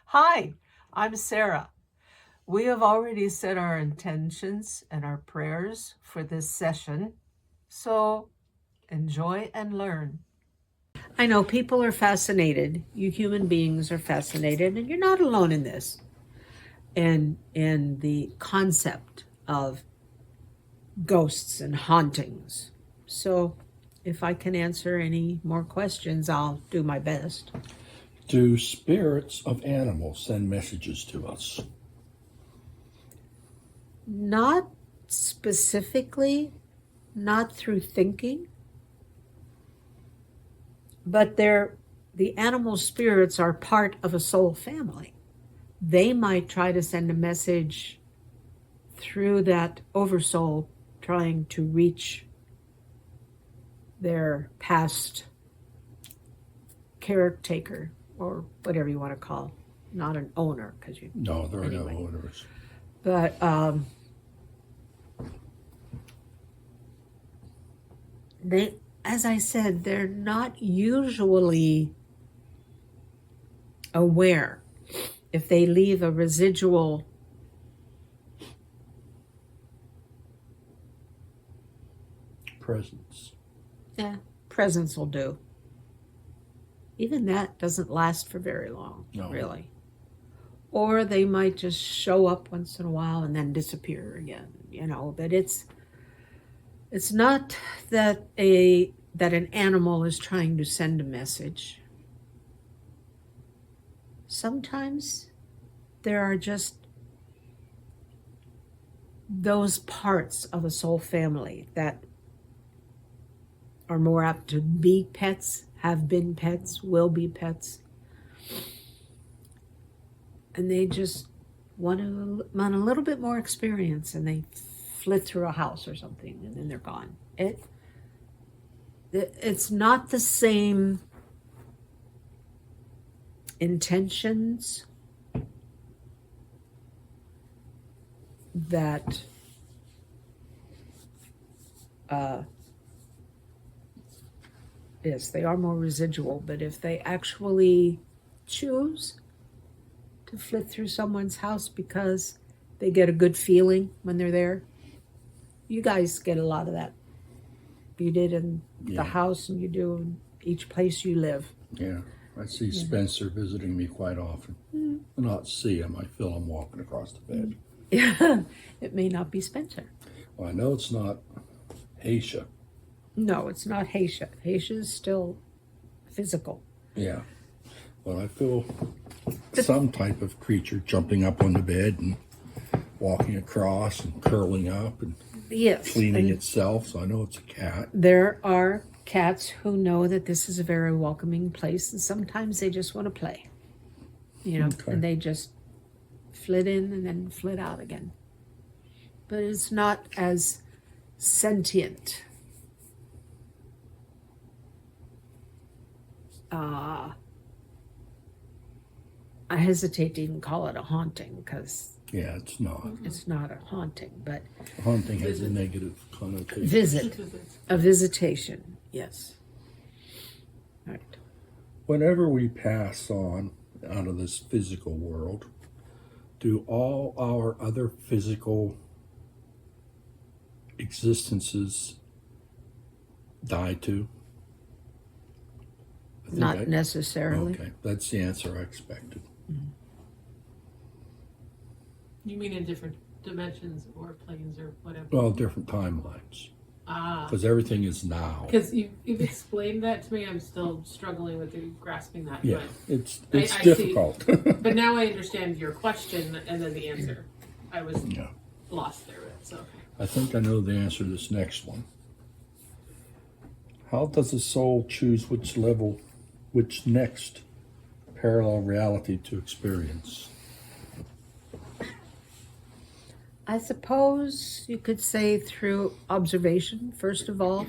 Hi, I'm Sarah. We have already set our intentions and our prayers for this session, so enjoy and learn. I know people are fascinated. You human beings are fascinated, and you're not alone in this. And in the concept of ghosts and hauntings. So, if I can answer any more questions, I'll do my best. Do spirits of animals send messages to us? Not specifically, not through thinking, but the animal spirits are part of a soul family. They might try to send a message through that oversoul trying to reach their past caretaker or whatever you want to call, not an owner, because you No, there are anyway. no owners. But they, as I said, they're not usually aware if they leave a residual Presence. presence will do. Even that doesn't last for very long, No. really. Or they might just show up once in a while and then disappear again, but it's not that an animal is trying to send a message. Sometimes there are just those parts of a soul family that are more apt to be pets, have been pets, will be pets. And they just want a little bit more experience, and they flit through a house or something, and then they're gone. It's not the same intentions that yes, they are more residual, but if they actually choose to flit through someone's house because they get a good feeling when they're there, you guys get a lot of that. You did in the house, and you do in each place you live. Yeah, I see Spencer visiting me quite often. Not see him, I feel him walking across the bed. Yeah, it may not be Spencer. Well, I know it's not Aisha. No, it's not Haisha. Haisha is still physical. Yeah, but I feel some type of creature jumping up on the bed and walking across and curling up and cleaning itself, so I know it's a cat. There are cats who know that this is a very welcoming place, and sometimes they just want to play, and they just flit in and then flit out again. But it's not as sentient. I hesitate to even call it a haunting because Yeah, it's not. it's not a haunting, but Haunting has a negative connotation. a visitation, yes. Right. Whenever we pass on out of this physical world, do all our other physical existences die too? Not necessarily. Okay, that's the answer I expected. You mean in different dimensions or planes or whatever? Well, different timelines. Because everything is now. Because you've explained that to me. I'm still struggling with grasping that. Yeah, it's I difficult. But now I understand your question and then the answer. I was Yeah. lost there. So okay. I think I know the answer to this next one. How does the soul choose which next parallel reality to experience? I suppose you could say through observation, first of all,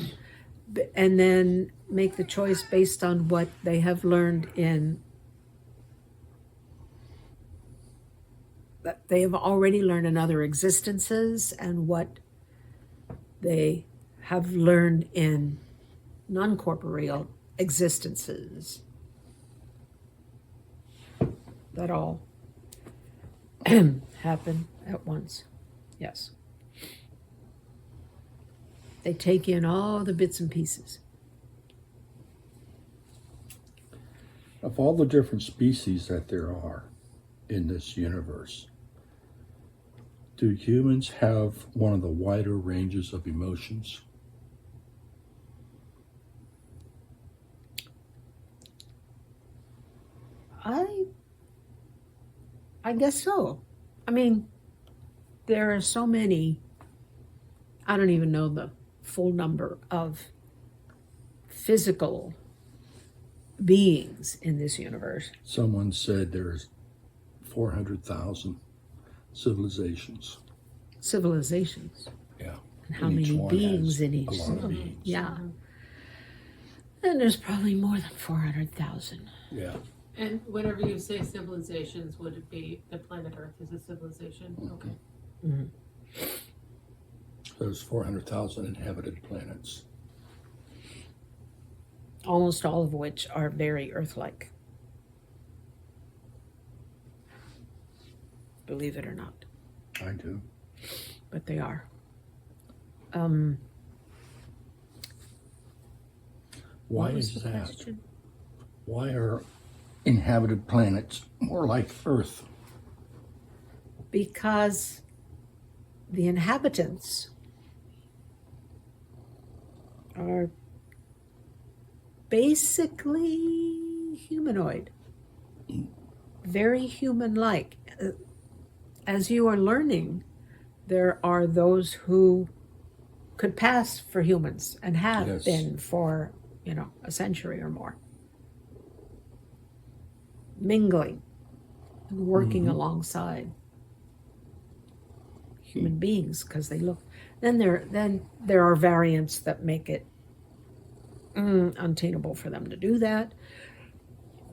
and then make the choice based on what they have learned that they have already learned in other existences and what they have learned in non-corporeal existences. that all happen at once. Yes. They take in all the bits and pieces. Of all the different species that there are in this universe, do humans have one of the wider ranges of emotions? I guess so. I mean, there are so many, I don't even know the full number of physical beings in this universe. Someone said there's 400,000 civilizations. Civilizations. Yeah. And how many beings in each? A lot of beings. Yeah. And there's probably more than 400,000. Yeah. And whenever you say civilizations, would it be the planet Earth is a civilization? Okay. Mm-hmm. There's 400,000 inhabited planets. Almost all of which are very Earth-like. Believe it or not. I do. But they are. Why is that? Question? Why are inhabited planets more like Earth? Because the inhabitants are basically humanoid, very human-like. As you are learning, there are those who could pass for humans and have been for, a century or more. Mingling and working alongside human beings because they look. Then there are variants that make it untenable for them to do that,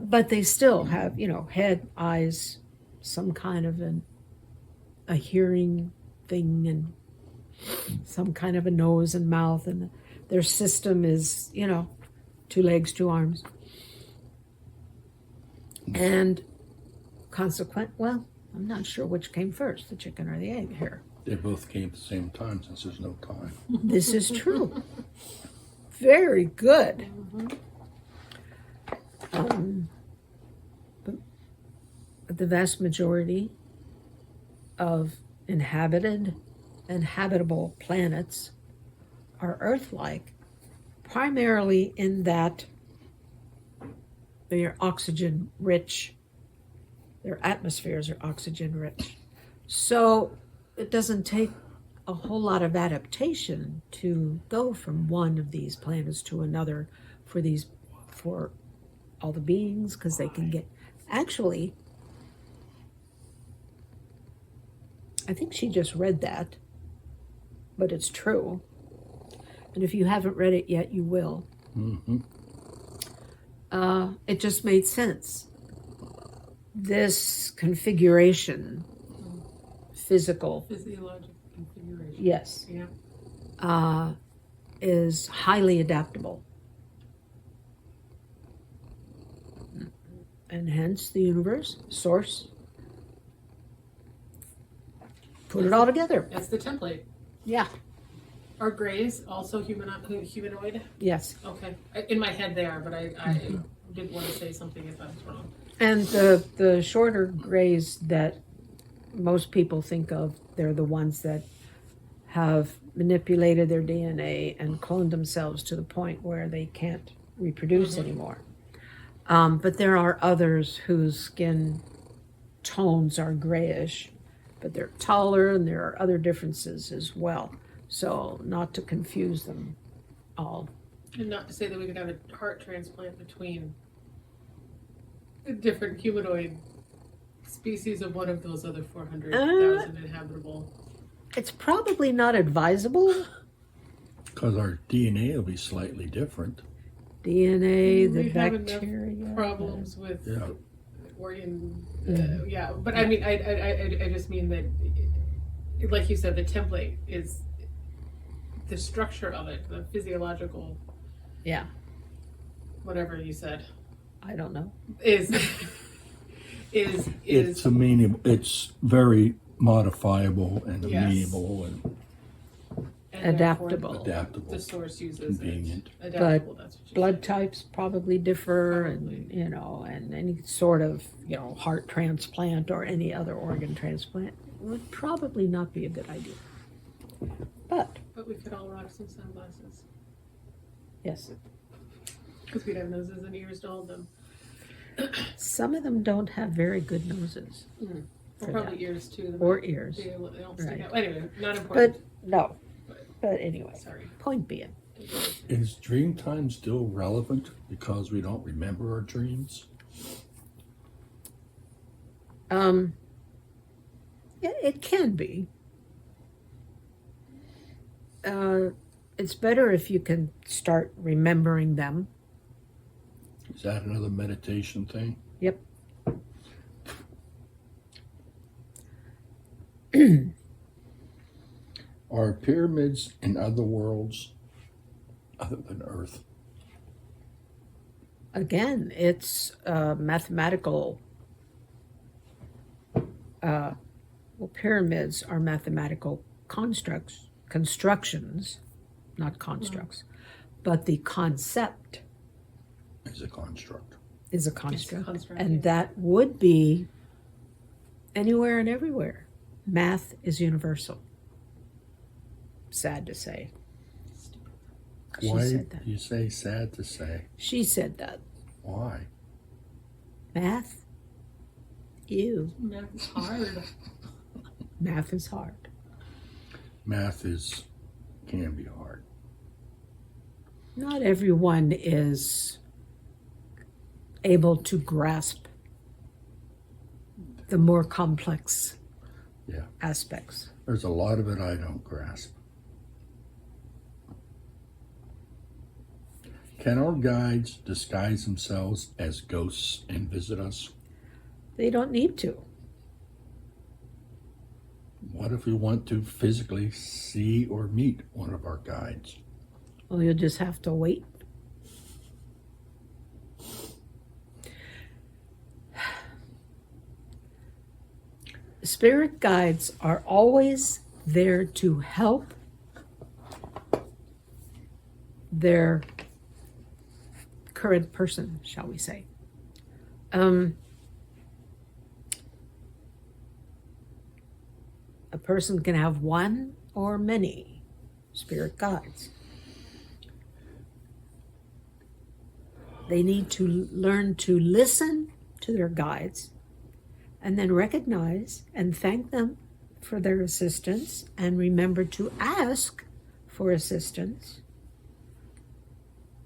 but they still have head, eyes, some kind of a hearing thing, and some kind of a nose and mouth, and their system is 2 legs, 2 arms. And I'm not sure which came first, the chicken or the egg here. They both came at the same time since there's no time. This is true. Very good. But the vast majority of inhabited and habitable planets are Earth-like, primarily in that they are oxygen-rich. Their atmospheres are oxygen-rich. So it doesn't take a whole lot of adaptation to go from one of these planets to another for all the beings, because they can get... Actually, I think she just read that, but it's true. And if you haven't read it yet, you will. Mm-hmm. It just made sense. This configuration, physiological configuration. Yes. Yeah. Is highly adaptable. And hence the universe, source, put it all together. That's the template. Yeah. Are grays also humanoid? Yes. Okay. In my head they are, but I didn't want to say something if I was wrong. And the shorter grays that most people think of, they're the ones that have manipulated their DNA and cloned themselves to the point where they can't reproduce anymore. But there are others whose skin tones are grayish, but they're taller, and there are other differences as well. So not to confuse them all. And not to say that we could have a heart transplant between the different humanoid species of one of those other 400,000 inhabitable. It's probably not advisable. Because our DNA will be slightly different. DNA, the we bacteria. Have problems with organ. Yeah, but Yeah. I mean, I just mean that, like you said, the template is the structure of it, the physiological. Yeah. Whatever you said. I don't know. Is is amenable. It's very modifiable and Yes. amenable and Adaptable. therefore adaptable, the source uses convenient. it. Adaptable, that's what you Blood said. types probably differ, Probably. and and any sort of heart transplant or any other organ transplant would probably not be a good idea. But But we could all rock some sunglasses yes, because we'd have noses and ears to hold them. some of them don't have very good noses Or For probably that. ears too. or ears. They don't stick Right. out. Anyway, not But important. no. But- But anyway, Sorry. point being, Is dream time still relevant because we don't remember our dreams? yeah, it can be. It's better if you can start remembering them. Is that another meditation thing? Yep. Are pyramids in other worlds other than Earth? Again, it's mathematical. Pyramids are mathematical constructions, not constructs, but the concept Is a construct. is a construct, construct, and yeah. that would be anywhere and everywhere. Math is universal. Sad to say. She Why said that. do you say sad to say? She said that. Why? Math? Ew. Math is hard. Math is hard. Math can be hard. Not everyone is able to grasp the more complex Yeah. aspects. There's a lot of it I don't grasp. Can our guides disguise themselves as ghosts and visit us? They don't need to. What if we want to physically see or meet one of our guides? Well, you'll just have to wait. Spirit guides are always there to help their current person, shall we say. A person can have one or many spirit guides. They need to learn to listen to their guides and then recognize and thank them for their assistance and remember to ask for assistance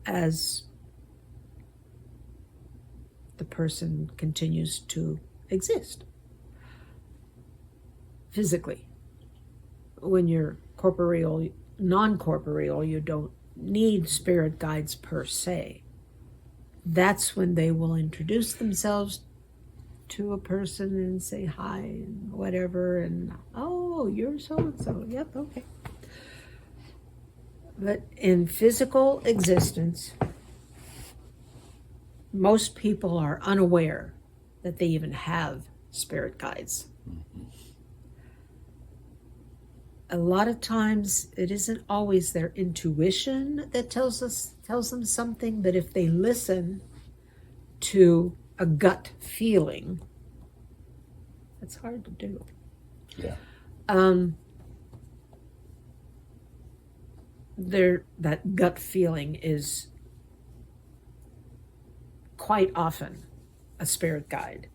as the person continues to exist physically. When you're corporeal, non-corporeal, you don't need spirit guides per se. That's when they will introduce themselves to a person and say hi and whatever, and oh, you're so and so. Yep, okay. But in physical existence, most people are unaware that they even have spirit guides. A lot of times it isn't always their intuition that tells them something, but if they listen to a gut feeling, that's hard to do. Yeah. That gut feeling is quite often a spirit guide.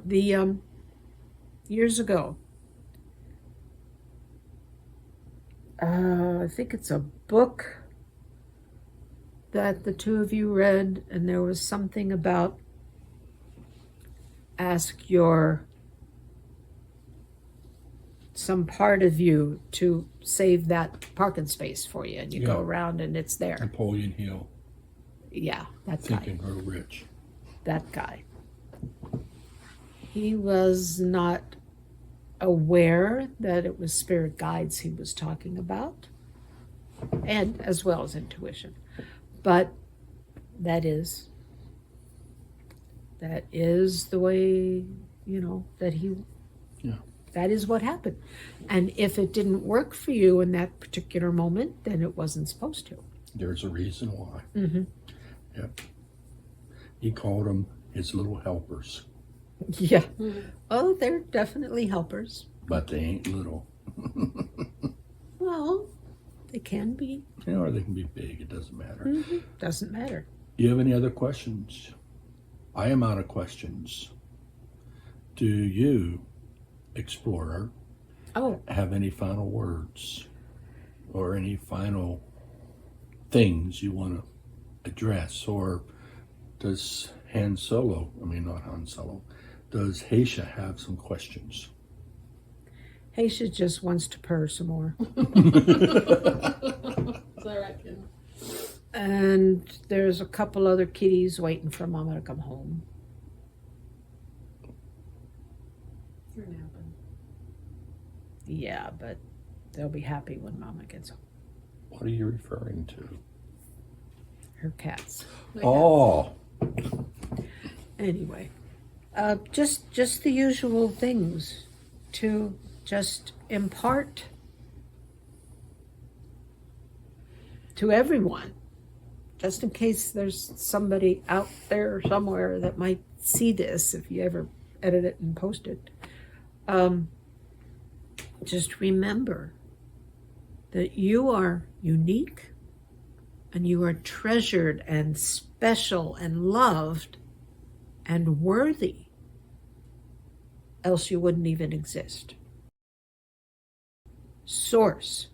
The years ago, I think it's a book that the two of you read, and there was something about ask some part of you to save that parking space for you, and you go Yeah. around and it's there. Napoleon Hill, Yeah, that Think guy. and Grow Rich. That guy. He was not aware that it was spirit guides he was talking about, and as well as intuition. But That is the way, that that is what happened. And if it didn't work for you in that particular moment, then it wasn't supposed to. There's a reason why. Mm-hmm. Yep. He called them his little helpers. Yeah. Mm-hmm. Oh, they're definitely helpers. But they ain't little. Well, they can be. Or they can be big. It doesn't matter. Mm-hmm. Doesn't matter. Do you have any other questions? I am out of questions. Do you, explorer, have any final words or any final things you want to address? Or does does Haisha have some questions? Haisha just wants to purr some more. So I reckon. And there's a couple other kitties waiting for Mama to come home. They're napping. Yeah, but they'll be happy when Mama gets home. What are you referring to? Her cats. Oh. Anyway, just the usual things to just impart to everyone, just in case there's somebody out there somewhere that might see this if you ever edit it and post it. Just remember that you are unique and you are treasured and special and loved and worthy, else you wouldn't even exist. Source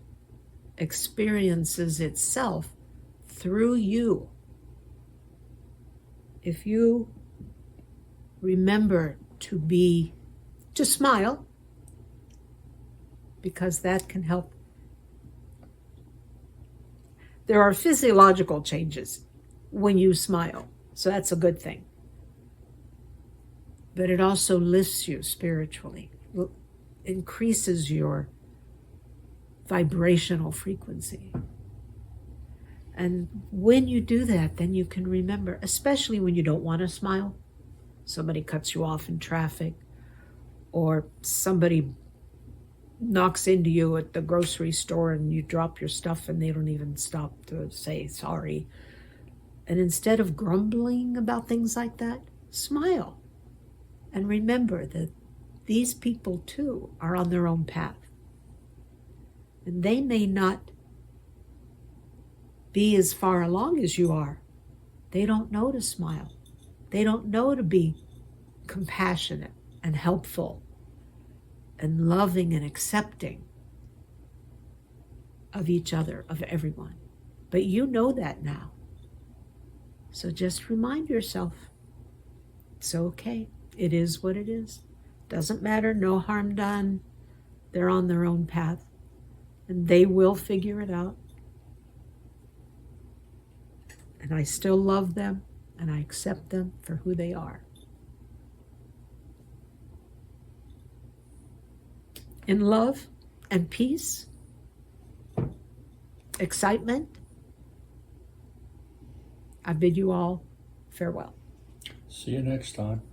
experiences itself through you. If you remember to smile, because that can help. There are physiological changes when you smile, so that's a good thing. But it also lifts you spiritually, increases your vibrational frequency. And when you do that, then you can remember, especially when you don't want to smile, somebody cuts you off in traffic, or somebody knocks into you at the grocery store and you drop your stuff and they don't even stop to say sorry. And instead of grumbling about things like that, smile. And remember that these people too are on their own path. And they may not be as far along as you are. They don't know to smile. They don't know to be compassionate and helpful and loving and accepting of each other, of everyone. But you know that now. So just remind yourself, it's okay. It is what it is. Doesn't matter, no harm done. They're on their own path and they will figure it out. And I still love them and I accept them for who they are. In love and peace, excitement, I bid you all farewell. See you next time.